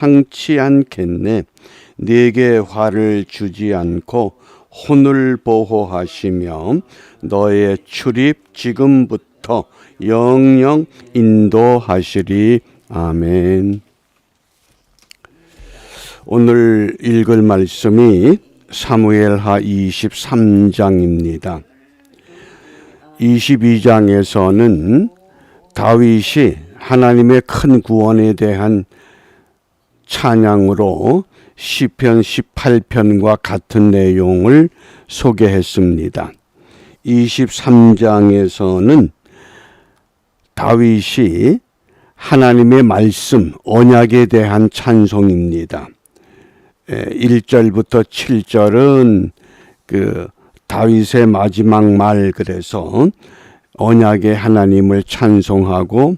상치 않겠네. 네게 화를 주지 않고 혼을 보호하시며 너의 출입 지금부터 영영 인도하시리. 아멘. 오늘 읽을 말씀이 사무엘하 23장입니다. 22장에서는 다윗이 하나님의 큰 구원에 대한 찬양으로 시편 18편과 같은 내용을 소개했습니다. 23장에서는 다윗이 하나님의 말씀, 언약에 대한 찬송입니다. 1절부터 7절은 다윗의 마지막 말, 그래서 언약의 하나님을 찬송하고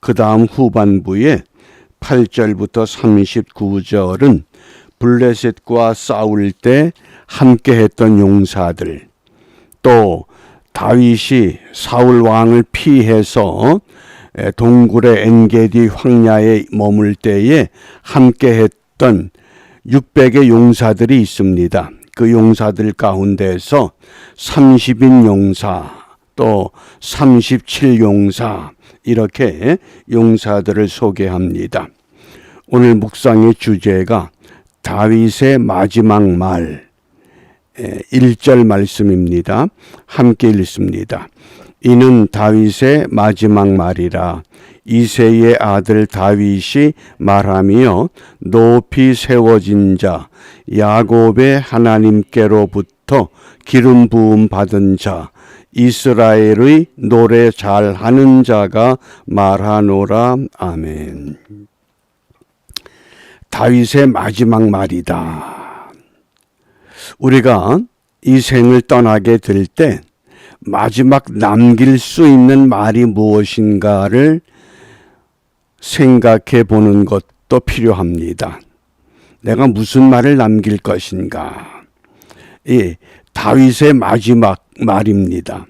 그 다음 후반부에 8절부터 39절은 블레셋과 싸울 때 함께했던 용사들, 또 다윗이 사울 왕을 피해서 동굴의 엔게디 황야에 머물 때에 함께했던 600의 용사들이 있습니다. 그 용사들 가운데서 30인 용사, 또 37용사, 이렇게 용사들을 소개합니다. 오늘 묵상의 주제가 다윗의 마지막 말, 1절 말씀입니다. 함께 읽습니다. 이는 다윗의 마지막 말이라. 이새의 아들 다윗이 말하며 높이 세워진 자, 야곱의 하나님께로부터 기름 부음 받은 자, 이스라엘의 노래 잘하는 자가 말하노라. 아멘. 다윗의 마지막 말이다. 우리가 이 생을 떠나게 될 때 마지막 남길 수 있는 말이 무엇인가를 생각해 보는 것도 필요합니다. 내가 무슨 말을 남길 것인가? 다윗의 마지막 말입니다.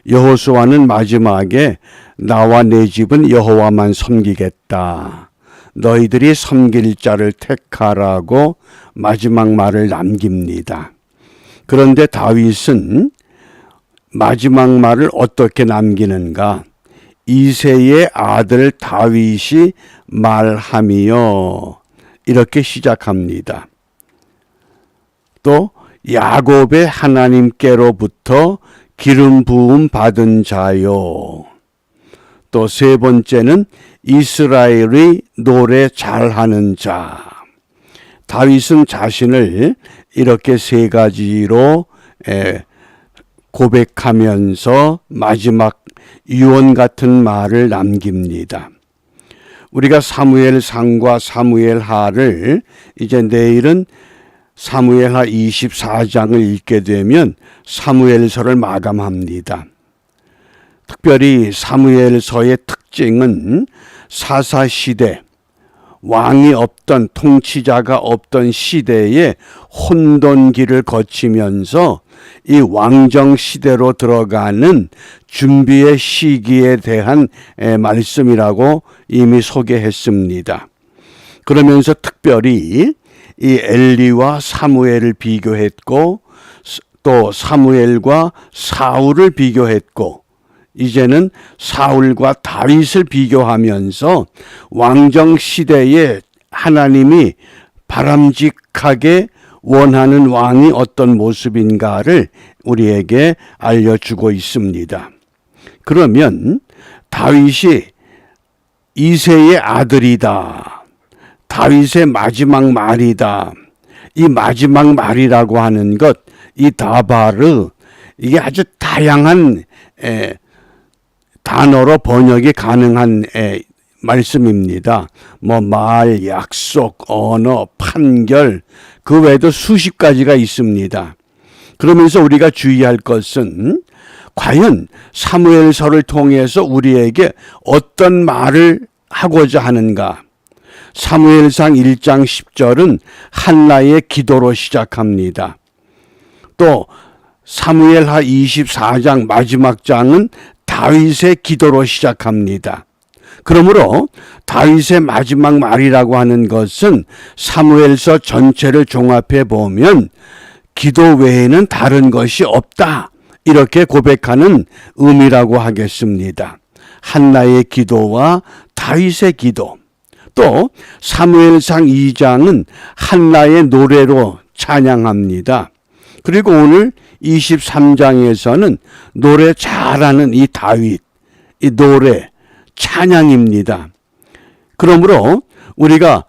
여호수아는 마지막에 나와 내 집은 여호와만 섬기겠다. 너희들이 섬길 자를 택하라고 마지막 말을 남깁니다. 그런데 다윗은 마지막 말을 어떻게 남기는가? 이새의 아들 다윗이 말하며 이렇게 시작합니다. 또 야곱의 하나님께로부터 기름 부음 받은 자요. 또 세 번째는 이스라엘의 노래 잘하는 자. 다윗은 자신을 이렇게 세 가지로 고백하면서 마지막 유언 같은 말을 남깁니다. 우리가 사무엘상과 사무엘하를 이제 내일은 사무엘하 24장을 읽게 되면 사무엘서를 마감합니다. 특별히 사무엘서의 특징은 사사시대, 왕이 없던, 통치자가 없던 시대에 혼돈기를 거치면서 이 왕정 시대로 들어가는 준비의 시기에 대한 말씀이라고 이미 소개했습니다. 그러면서 특별히 이 엘리와 사무엘을 비교했고, 또 사무엘과 사울을 비교했고, 이제는 사울과 다윗을 비교하면서 왕정 시대에 하나님이 바람직하게 원하는 왕이 어떤 모습인가를 우리에게 알려주고 있습니다. 그러면 다윗이 이새의 아들이다. 다윗의 마지막 말이다. 이 마지막 말이라고 하는 것, 이 다바르, 이게 아주 다양한 단어로 번역이 가능한 말씀입니다. 말, 약속, 언어, 판결, 그 외에도 수십 가지가 있습니다. 그러면서 우리가 주의할 것은 과연 사무엘서를 통해서 우리에게 어떤 말을 하고자 하는가? 사무엘상 1장 10절은 한나의 기도로 시작합니다. 또 사무엘하 24장 마지막 장은 다윗의 기도로 시작합니다. 그러므로 다윗의 마지막 말이라고 하는 것은 사무엘서 전체를 종합해 보면 기도 외에는 다른 것이 없다, 이렇게 고백하는 의미라고 하겠습니다. 한나의 기도와 다윗의 기도, 또 사무엘상 2장은 한나의 노래로 찬양합니다. 그리고 오늘 23장에서는 노래 잘하는 이 다윗, 이 노래 찬양입니다. 그러므로 우리가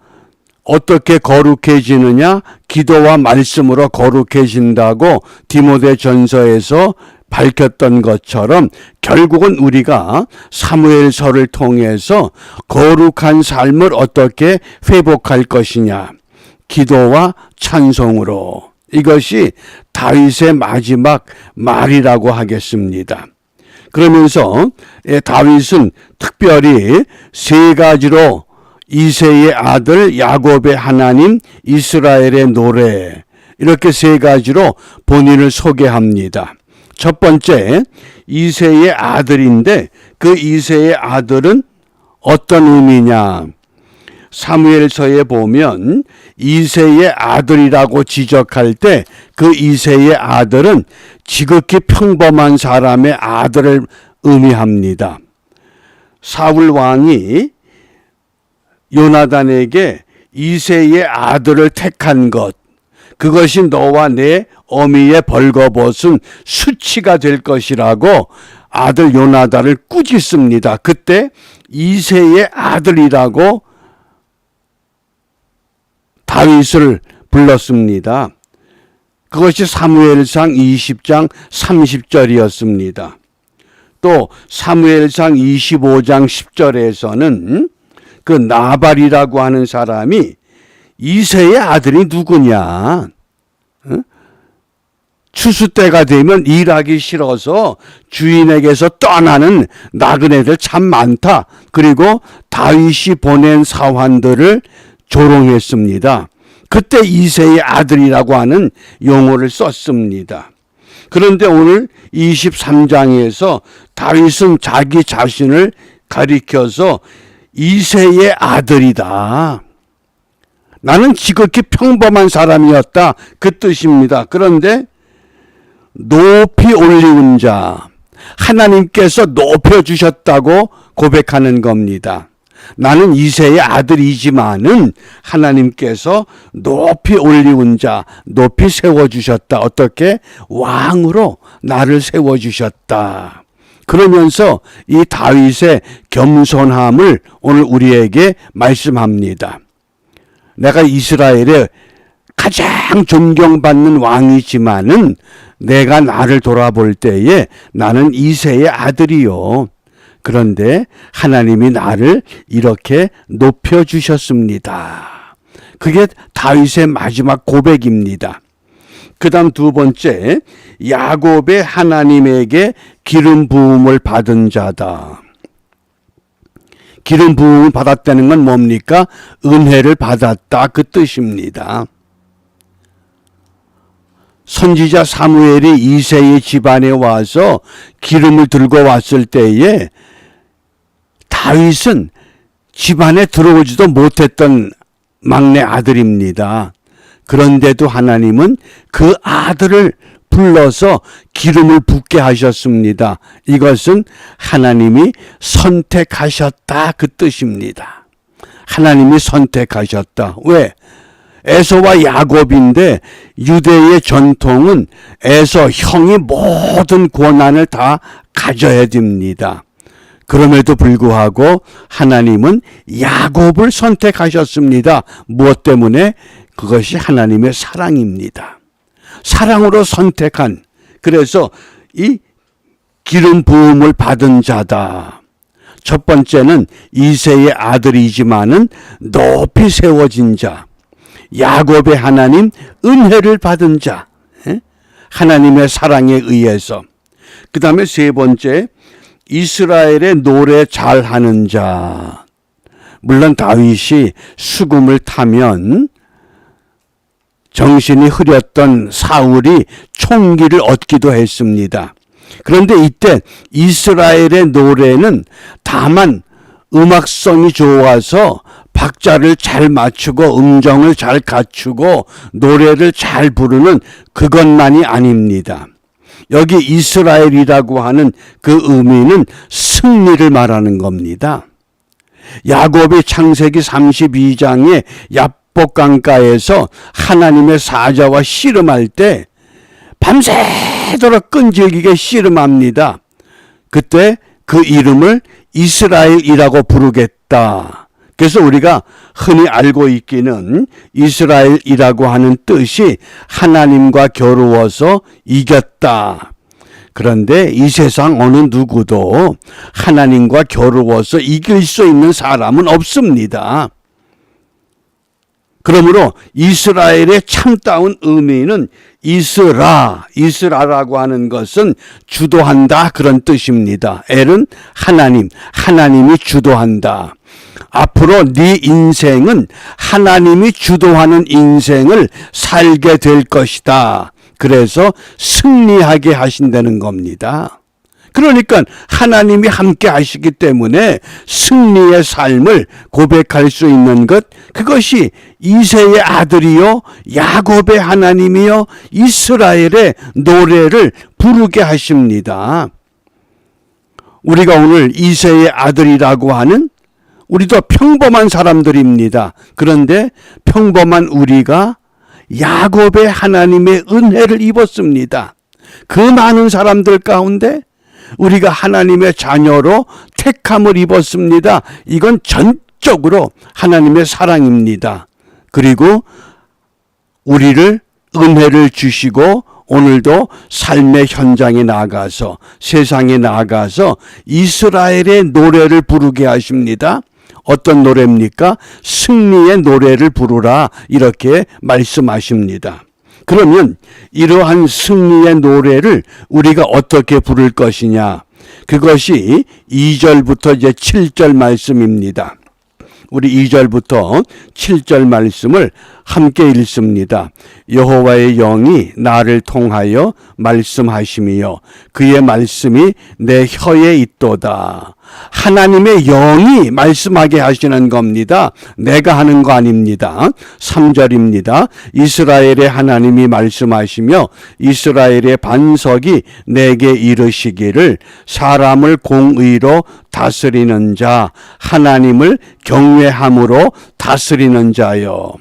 어떻게 거룩해지느냐? 기도와 말씀으로 거룩해진다고 디모데전서에서 밝혔던 것처럼 결국은 우리가 사무엘서를 통해서 거룩한 삶을 어떻게 회복할 것이냐? 기도와 찬송으로. 이것이 다윗의 마지막 말이라고 하겠습니다. 그러면서 다윗은 특별히 세 가지로 이새의 아들 야곱의 하나님 이스라엘의 노래, 이렇게 세 가지로 본인을 소개합니다. 첫 번째, 이새의 아들인데 그 이새의 아들은 어떤 의미냐? 사무엘서에 보면 이새의 아들이라고 지적할 때 그 이새의 아들은 지극히 평범한 사람의 아들을 의미합니다. 사울 왕이 요나단에게 이새의 아들을 택한 것, 그것이 너와 내 어미의 벌거벗은 수치가 될 것이라고 아들 요나단을 꾸짖습니다. 그때 이새의 아들이라고 다윗을 불렀습니다. 그것이 사무엘상 20장 30절이었습니다. 또 사무엘상 25장 10절에서는 그 나발이라고 하는 사람이 이새의 아들이 누구냐? 추수 때가 되면 일하기 싫어서 주인에게서 떠나는 나그네들 참 많다. 그리고 다윗이 보낸 사환들을 조롱했습니다. 그때 이새의 아들이라고 하는 용어를 썼습니다. 그런데 오늘 23장에서 다윗은 자기 자신을 가리켜서 이새의 아들이다. 나는 지극히 평범한 사람이었다. 그 뜻입니다. 그런데 높이 올리운 자, 하나님께서 높여주셨다고 고백하는 겁니다. 나는 이새의 아들이지만은 하나님께서 높이 올리운 자, 높이 세워주셨다. 어떻게? 왕으로 나를 세워주셨다. 그러면서 이 다윗의 겸손함을 오늘 우리에게 말씀합니다. 내가 이스라엘의 가장 존경받는 왕이지만은 내가 나를 돌아볼 때에 나는 이새의 아들이요. 그런데 하나님이 나를 이렇게 높여주셨습니다. 그게 다윗의 마지막 고백입니다. 그 다음 두 번째, 야곱의 하나님에게 기름 부음을 받은 자다. 기름 부음을 받았다는 건 뭡니까? 은혜를 받았다, 그 뜻입니다. 선지자 사무엘이 이새의 집안에 와서 기름을 들고 왔을 때에 다윗은 집안에 들어오지도 못했던 막내 아들입니다. 그런데도 하나님은 그 아들을 불러서 기름을 붓게 하셨습니다. 이것은 하나님이 선택하셨다, 그 뜻입니다. 하나님이 선택하셨다. 왜? 에서와 야곱인데 유대의 전통은 에서 형이 모든 권한을 다 가져야 됩니다. 그럼에도 불구하고 하나님은 야곱을 선택하셨습니다. 무엇 때문에? 그것이 하나님의 사랑입니다. 사랑으로 선택한, 그래서 이 기름 부음을 받은 자다. 첫 번째는 이새의 아들이지만은 높이 세워진 자, 야곱의 하나님 은혜를 받은 자, 하나님의 사랑에 의해서. 그 다음에 세 번째, 이스라엘의 노래 잘하는 자. 물론 다윗이 수금을 타면 정신이 흐렸던 사울이 총기를 얻기도 했습니다. 그런데 이때 이스라엘의 노래는 다만 음악성이 좋아서 박자를 잘 맞추고 음정을 잘 갖추고 노래를 잘 부르는 그것만이 아닙니다. 여기 이스라엘이라고 하는 그 의미는 승리를 말하는 겁니다. 야곱이 창세기 32장에 야복강가에서 하나님의 사자와 씨름할 때 밤새도록 끈질기게 씨름합니다. 그때 그 이름을 이스라엘이라고 부르겠다. 그래서 우리가 흔히 알고 있기는 이스라엘이라고 하는 뜻이 하나님과 겨루어서 이겼다. 그런데 이 세상 어느 누구도 하나님과 겨루어서 이길 수 있는 사람은 없습니다. 그러므로 이스라엘의 참다운 의미는 이스라라고 하는 것은 주도한다 그런 뜻입니다. 엘은 하나님, 하나님이 주도한다. 앞으로 네 인생은 하나님이 주도하는 인생을 살게 될 것이다. 그래서 승리하게 하신다는 겁니다. 그러니까 하나님이 함께 하시기 때문에 승리의 삶을 고백할 수 있는 것, 그것이 이새의 아들이요 야곱의 하나님이요 이스라엘의 노래를 부르게 하십니다. 우리가 오늘 이새의 아들이라고 하는 우리도 평범한 사람들입니다. 그런데 평범한 우리가 야곱의 하나님의 은혜를 입었습니다. 그 많은 사람들 가운데 우리가 하나님의 자녀로 택함을 입었습니다. 이건 전적으로 하나님의 사랑입니다. 그리고 우리를 은혜를 주시고 오늘도 삶의 현장에 나가서 세상에 나가서 이스라엘의 노래를 부르게 하십니다. 어떤 노래입니까? 승리의 노래를 부르라 이렇게 말씀하십니다. 그러면 이러한 승리의 노래를 우리가 어떻게 부를 것이냐? 그것이 2절부터 이제 7절 말씀입니다. 우리 2절부터 7절 말씀을 함께 읽습니다. 여호와의 영이 나를 통하여 말씀하심이요 그의 말씀이 내 혀에 있도다. 하나님의 영이 말씀하게 하시는 겁니다. 내가 하는 거 아닙니다. 3절입니다. 이스라엘의 하나님이 말씀하시며 이스라엘의 반석이 내게 이르시기를 사람을 공의로 다스리는 자, 하나님을 경외함으로 다스리는 자여.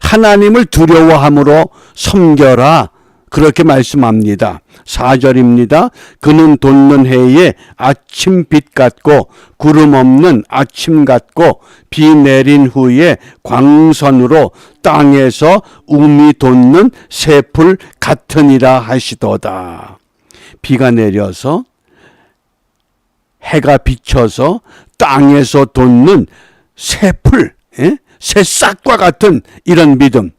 하나님을 두려워함으로 섬겨라. 그렇게 말씀합니다. 4절입니다. 그는 돋는 해에 아침빛 같고 구름 없는 아침 같고 비 내린 후에 광선으로 땅에서 움이 돋는 새풀 같으니라 하시도다. 비가 내려서 해가 비쳐서 땅에서 돋는 새풀, 새싹과 같은 이런 믿음.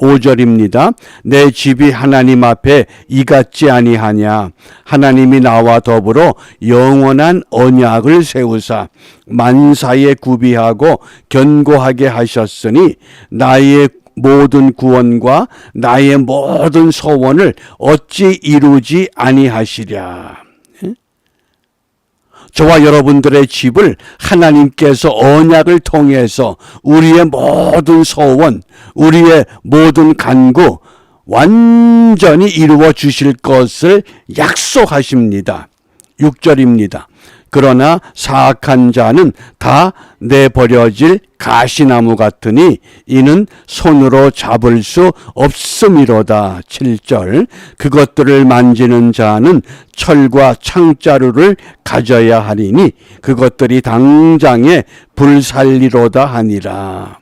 5절입니다. 내 집이 하나님 앞에 이같지 아니하냐. 하나님이 나와 더불어 영원한 언약을 세우사 만사에 구비하고 견고하게 하셨으니 나의 모든 구원과 나의 모든 소원을 어찌 이루지 아니하시랴. 저와 여러분들의 집을 하나님께서 언약을 통해서 우리의 모든 소원, 우리의 모든 간구 완전히 이루어 주실 것을 약속하십니다. 6절입니다. 그러나 사악한 자는 다 내버려질 가시나무 같으니 이는 손으로 잡을 수 없음이로다. 7절. 그것들을 만지는 자는 철과 창자루를 가져야 하리니 그것들이 당장에 불살리로다 하니라.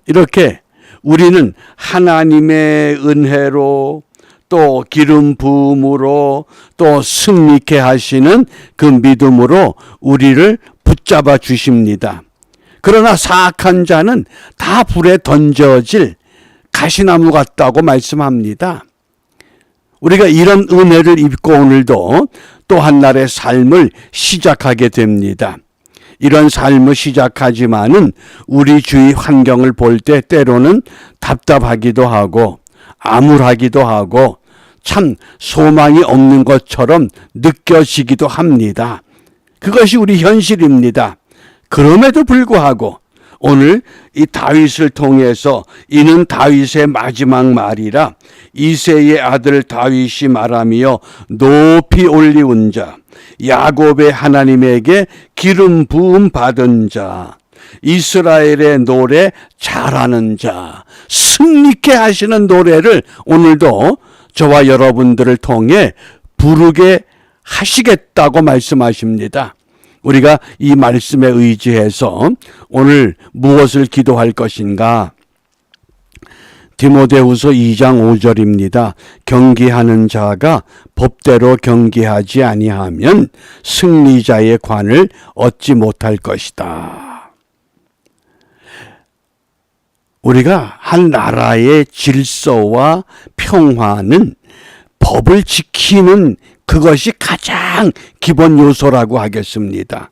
이렇게 우리는 하나님의 은혜로 또 기름 부음으로 또 승리케 하시는 그 믿음으로 우리를 붙잡아 주십니다. 그러나 사악한 자는 다 불에 던져질 가시나무 같다고 말씀합니다. 우리가 이런 은혜를 입고 오늘도 또 한 날의 삶을 시작하게 됩니다. 이런 삶을 시작하지만은 우리 주위 환경을 볼 때 때로는 답답하기도 하고 암울하기도 하고 참 소망이 없는 것처럼 느껴지기도 합니다. 그것이 우리 현실입니다. 그럼에도 불구하고 오늘 이 다윗을 통해서 이는 다윗의 마지막 말이라 이새의 아들 다윗이 말하며 높이 올리운 자 야곱의 하나님에게 기름 부음 받은 자 이스라엘의 노래 잘하는 자 승리케 하시는 노래를 오늘도 저와 여러분들을 통해 부르게 하시겠다고 말씀하십니다. 우리가 이 말씀에 의지해서 오늘 무엇을 기도할 것인가? 디모데후서 2장 5절입니다. 경기하는 자가 법대로 경기하지 아니하면 승리자의 관을 얻지 못할 것이다. 우리가 한 나라의 질서와 평화는 법을 지키는 그것이 가장 기본 요소라고 하겠습니다.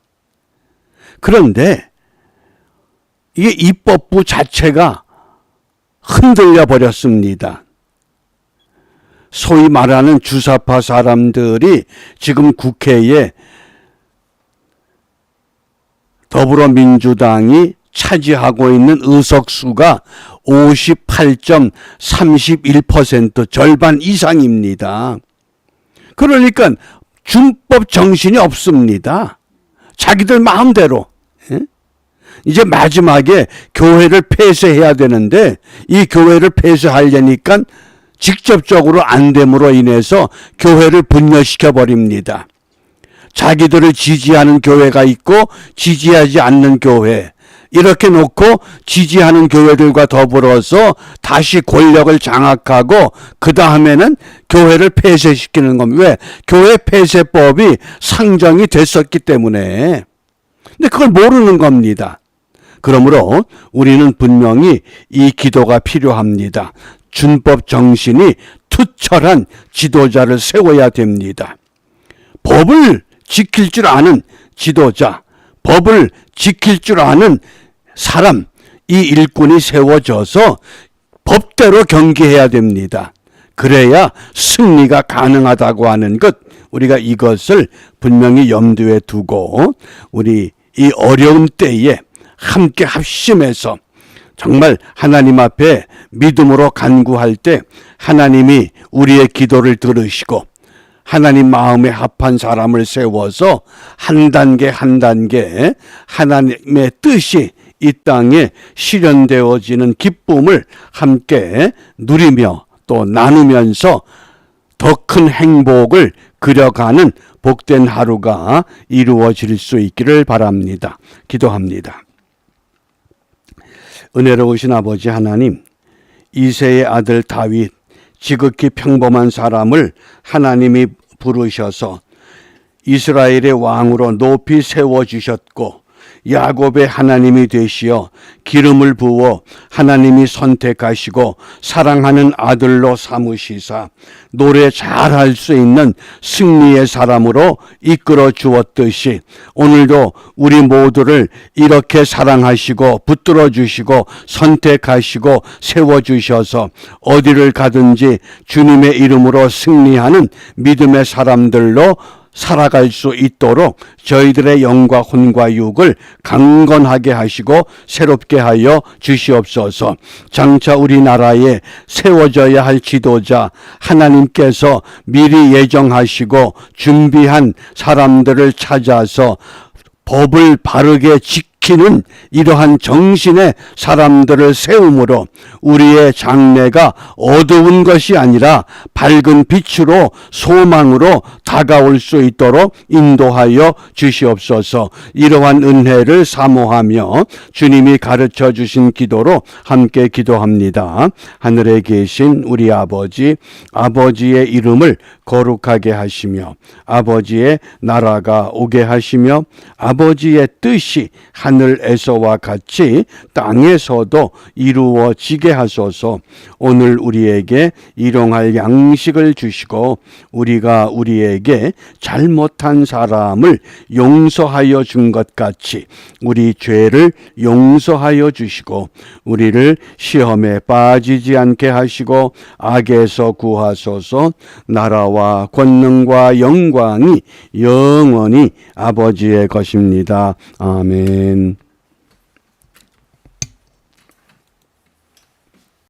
그런데 이게 입법부 자체가 흔들려 버렸습니다. 소위 말하는 주사파 사람들이 지금 국회에 더불어민주당이 차지하고 있는 의석수가 58.31% 절반 이상입니다. 그러니까 준법 정신이 없습니다. 자기들 마음대로. 이제 마지막에 교회를 폐쇄해야 되는데 이 교회를 폐쇄하려니까 직접적으로 안 됨으로 인해서 교회를 분열시켜 버립니다. 자기들을 지지하는 교회가 있고 지지하지 않는 교회. 이렇게 놓고 지지하는 교회들과 더불어서 다시 권력을 장악하고 그 다음에는 교회를 폐쇄시키는 겁니다. 왜? 교회 폐쇄법이 상정이 됐었기 때문에. 근데 그걸 모르는 겁니다. 그러므로 우리는 분명히 이 기도가 필요합니다. 준법 정신이 투철한 지도자를 세워야 됩니다. 법을 지킬 줄 아는 지도자, 법을 지킬 줄 아는 사람, 이 일꾼이 세워져서 법대로 경기해야 됩니다. 그래야 승리가 가능하다고 하는 것, 우리가 이것을 분명히 염두에 두고 우리 이 어려운 때에 함께 합심해서 정말 하나님 앞에 믿음으로 간구할 때 하나님이 우리의 기도를 들으시고 하나님 마음에 합한 사람을 세워서 한 단계 한 단계 하나님의 뜻이 이 땅에 실현되어지는 기쁨을 함께 누리며 또 나누면서 더 큰 행복을 그려가는 복된 하루가 이루어질 수 있기를 바랍니다. 기도합니다. 은혜로우신 아버지 하나님, 이새의 아들 다윗, 지극히 평범한 사람을 하나님이 부르셔서 이스라엘의 왕으로 높이 세워주셨고 야곱의 하나님이 되시어 기름을 부어 하나님이 선택하시고 사랑하는 아들로 삼으시사 노래 잘할 수 있는 승리의 사람으로 이끌어 주었듯이 오늘도 우리 모두를 이렇게 사랑하시고 붙들어 주시고 선택하시고 세워주셔서 어디를 가든지 주님의 이름으로 승리하는 믿음의 사람들로 살아갈 수 있도록 저희들의 영과 혼과 육을 강건하게 하시고 새롭게 하여 주시옵소서. 장차 우리나라에 세워져야 할 지도자 하나님께서 미리 예정하시고 준비한 사람들을 찾아서 법을 바르게 지키는 이러한 정신의 사람들을 세움으로 우리의 장래가 어두운 것이 아니라 밝은 빛으로 소망으로 다가올 수 있도록 인도하여 주시옵소서. 이러한 은혜를 사모하며 주님이 가르쳐 주신 기도로 함께 기도합니다. 하늘에 계신 우리 아버지, 아버지의 이름을 거룩하게 하시며 아버지의 나라가 오게 하시며 아버지의 뜻이 하늘 하늘에서와 같이 땅에서도 이루어지게 하소서. 오늘 우리에게 일용할 양식을 주시고 우리가 우리에게 잘못한 사람을 용서하여 준 것 같이 우리 죄를 용서하여 주시고 우리를 시험에 빠지지 않게 하시고 악에서 구하소서. 나라와 권능과 영광이 영원히 아버지의 것입니다. 아멘.